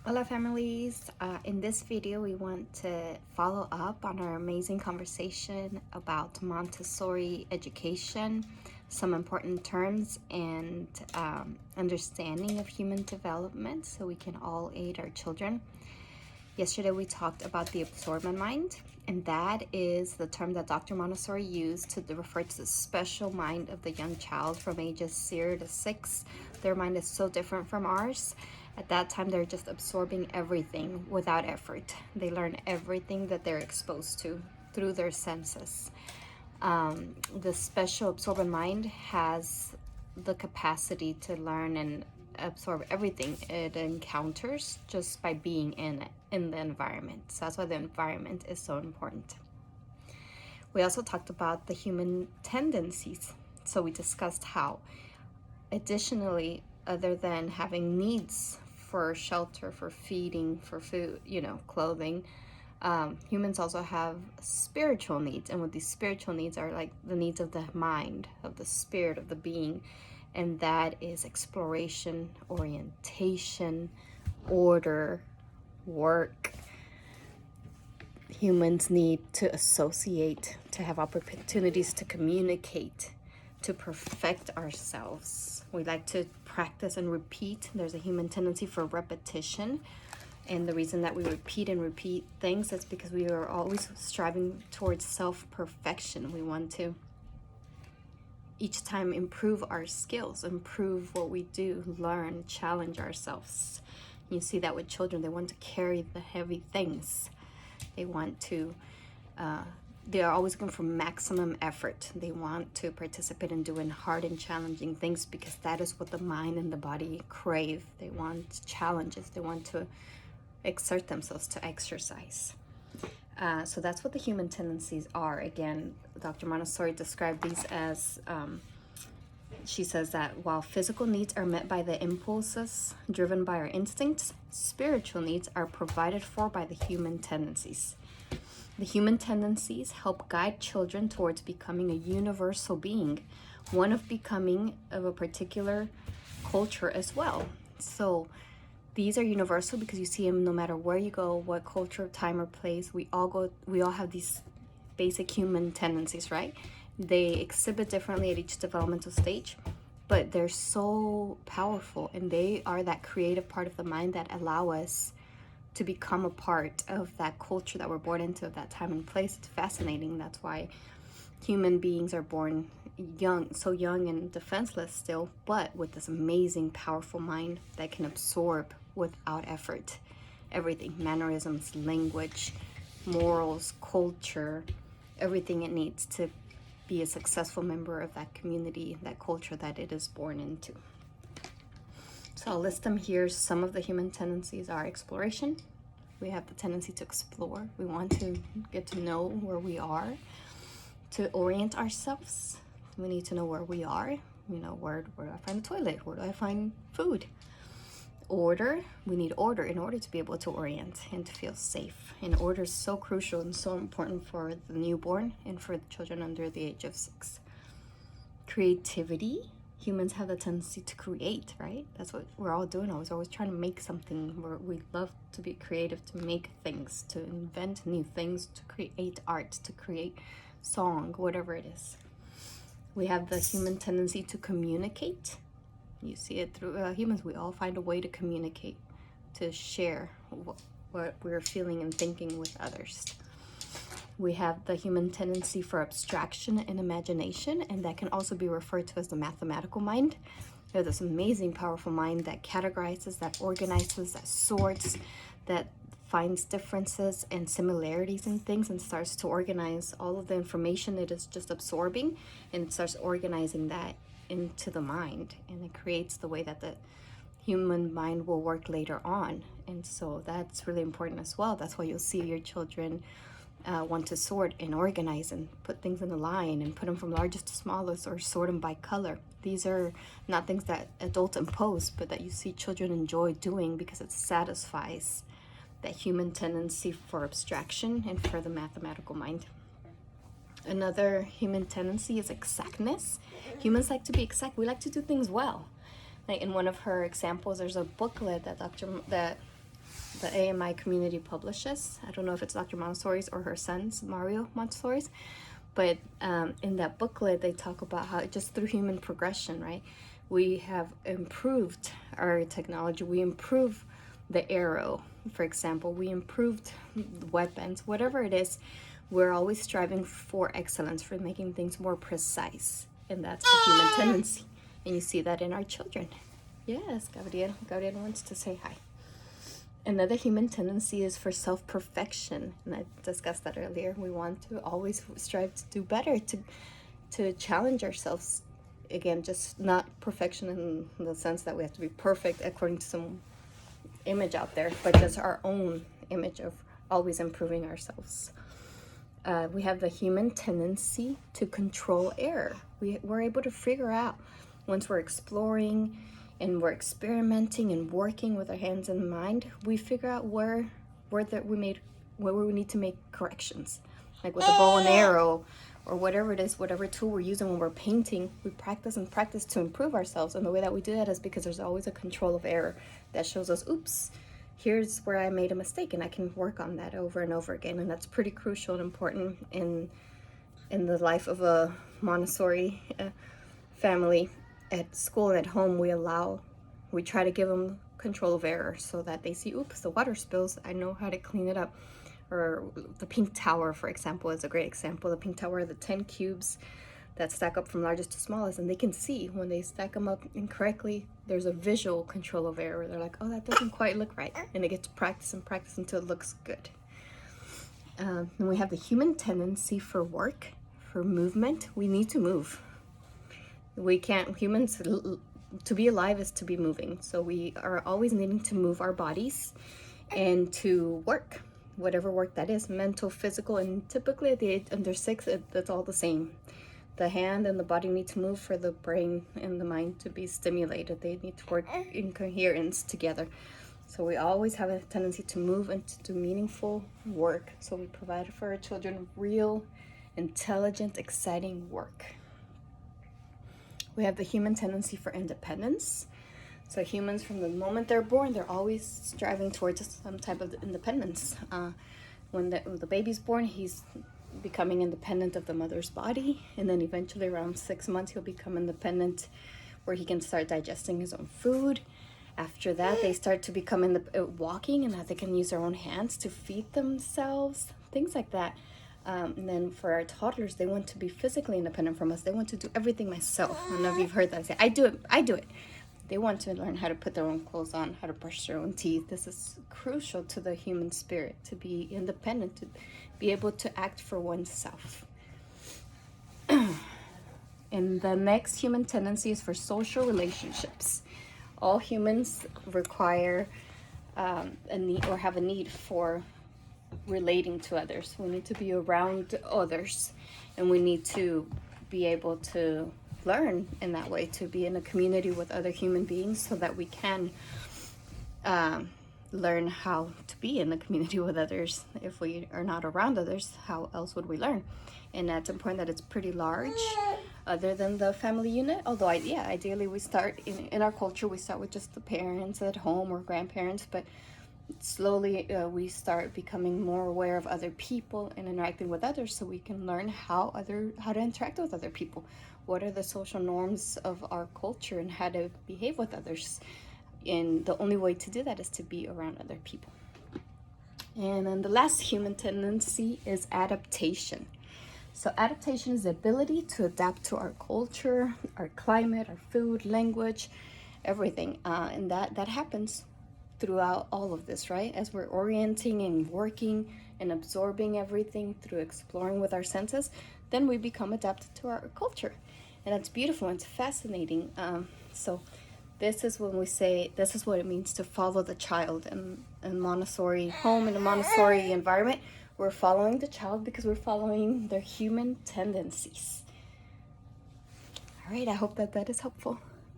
Hola families, in this video we want to follow up on our amazing conversation about Montessori education, some important terms and understanding of human development so we can all aid our children. Yesterday we talked about the absorbent mind, and that is the term that Dr. Montessori used to refer to the special mind of the young child from ages 0 to 6. Their mind is so different from ours. At that time, they're just absorbing everything without effort. They learn everything that they're exposed to through their senses. The special absorbent mind has the capacity to learn and absorb everything it encounters just by being in the environment. So that's why the environment is so important. We also talked about the human tendencies. So we discussed how, additionally, other than having needs for shelter, for feeding, for food, clothing, humans also have spiritual needs. And what these spiritual needs are, like the needs of the mind, of the spirit, of the being. And that is exploration, orientation, order, work. Humans need to associate, to have opportunities to communicate, to perfect ourselves. We like to practice and repeat. There's a human tendency for repetition. And the reason that we repeat and repeat things is because we are always striving towards self-perfection. We want to each time improve our skills, improve what we do, learn, challenge ourselves. You see that with children. They want to carry the heavy things. They want to, they are always looking for maximum effort. They want to participate in doing hard and challenging things because that is what the mind and the body crave. They want challenges. They want to exert themselves, to exercise. So that's what the human tendencies are. Again, Dr. Montessori described these as, she says that while physical needs are met by the impulses driven by our instincts, spiritual needs are provided for by the human tendencies. The human tendencies help guide children towards becoming a universal being, one of becoming of a particular culture as well. So these are universal because you see them no matter where you go, what culture, time, or place. We all have these basic human tendencies, right? They exhibit differently at each developmental stage, but they're so powerful, and they are that creative part of the mind that allow us to become a part of that culture that we're born into, of that time and place. It's fascinating. That's why human beings are born young, so young and defenseless still, but with this amazing, powerful mind that can absorb without effort everything: mannerisms, language, morals, culture, everything it needs to be a successful member of that community, that culture that it is born into. So I'll list them here. Some of the human tendencies are exploration. We have the tendency to explore. We want to get to know where we are. To orient ourselves, we need to know where we are. Where do I find the toilet? Where do I find food? Order, we need order in order to be able to orient and to feel safe. And order is so crucial and so important for the newborn and for the children under the age of 6. Creativity, humans have the tendency to create, right? That's what we're all doing. I was always trying to make something. We love to be creative, to make things, to invent new things, to create art, to create song, whatever it is. We have the human tendency to communicate. You see it through humans. We all find a way to communicate, to share what we're feeling and thinking with others. We have the human tendency for abstraction and imagination, and that can also be referred to as the mathematical mind. There's this amazing, powerful mind that categorizes, that organizes, that sorts, that finds differences and similarities in things and starts to organize all of the information it is just absorbing, and it starts organizing that into the mind, and it creates the way that the human mind will work later on. And so that's really important as well. That's why you'll see your children want to sort and organize and put things in a line and put them from largest to smallest, or sort them by color. These are not things that adults impose, but that you see children enjoy doing because it satisfies that human tendency for abstraction and for the mathematical mind. Another human tendency is exactness. Humans like to be exact. We like to do things well. Like in one of her examples, there's a booklet that the AMI community publishes. I don't know if it's Dr. Montessori's or her son's, Mario Montessori's, but in that booklet, they talk about how just through human progression, right, we have improved our technology. We improve the arrow, for example. We improved weapons, whatever it is. We're always striving for excellence, for making things more precise. And that's the human tendency. And you see that in our children. Yes, Gabriel. Gabriel wants to say hi. Another human tendency is for self-perfection. And I discussed that earlier. We want to always strive to do better, to challenge ourselves. Again, just not perfection in the sense that we have to be perfect according to some image out there, but just our own image of always improving ourselves. We have the human tendency to control error. We're able to figure out, once we're exploring and we're experimenting and working with our hands and mind, we figure out where we need to make corrections. Like with a bow and arrow or whatever it is, whatever tool we're using when we're painting, we practice and practice to improve ourselves. And the way that we do that is because there's always a control of error that shows us, oops, here's where I made a mistake, and I can work on that over and over again. And that's pretty crucial and important in the life of a Montessori family. At school and at home, we try to give them control of error so that they see, oops, the water spills, I know how to clean it up. Or the pink tower, for example, is a great example. The pink tower, the 10 cubes that stack up from largest to smallest, and they can see when they stack them up incorrectly, there's a visual control of error. They're like, oh, that doesn't quite look right. And they get to practice and practice until it looks good. And we have the human tendency for work, for movement. We need to move. We can't, humans, to be alive is to be moving. So we are always needing to move our bodies and to work. Whatever work that is, mental, physical, and typically at the age under 6, that's all the same. The hand and the body need to move for the brain and the mind to be stimulated. They need to work in coherence together. So we always have a tendency to move and to do meaningful work. So we provide for our children real, intelligent, exciting work. We have the human tendency for independence. So humans, from the moment they're born, they're always striving towards some type of independence. When the baby's born, he's becoming independent of the mother's body. And then eventually around 6 months, he'll become independent where he can start digesting his own food. After that, they start to become walking, and that they can use their own hands to feed themselves, things like that. And then for our toddlers, they want to be physically independent from us. They want to do everything myself. I don't know if you've heard that. Say, I do it. They want to learn how to put their own clothes on, how to brush their own teeth. This is crucial to the human spirit, to be independent, to be able to act for oneself. And the next human tendency is for social relationships. All humans require a need or have a need for relating to others. We need to be around others, and we need to be able to learn in that way, to be in a community with other human beings so that we can learn how to be in the community with others. If we are not around others, how else would we learn? And that's important that it's pretty large, other than the family unit. Although, ideally we start, in our culture, we start with just the parents at home or grandparents, but slowly we start becoming more aware of other people and interacting with others so we can learn how to interact with other people. What are the social norms of our culture and how to behave with others? And the only way to do that is to be around other people. And then the last human tendency is adaptation. So adaptation is the ability to adapt to our culture, our climate, our food, language, everything. And that happens throughout all of this, right? As we're orienting and working and absorbing everything through exploring with our senses, then we become adapted to our culture. And that's beautiful and it's fascinating. So this is when we say, this is what it means to follow the child. In Montessori home, in a Montessori environment, we're following the child because we're following their human tendencies. All right, I hope that is helpful.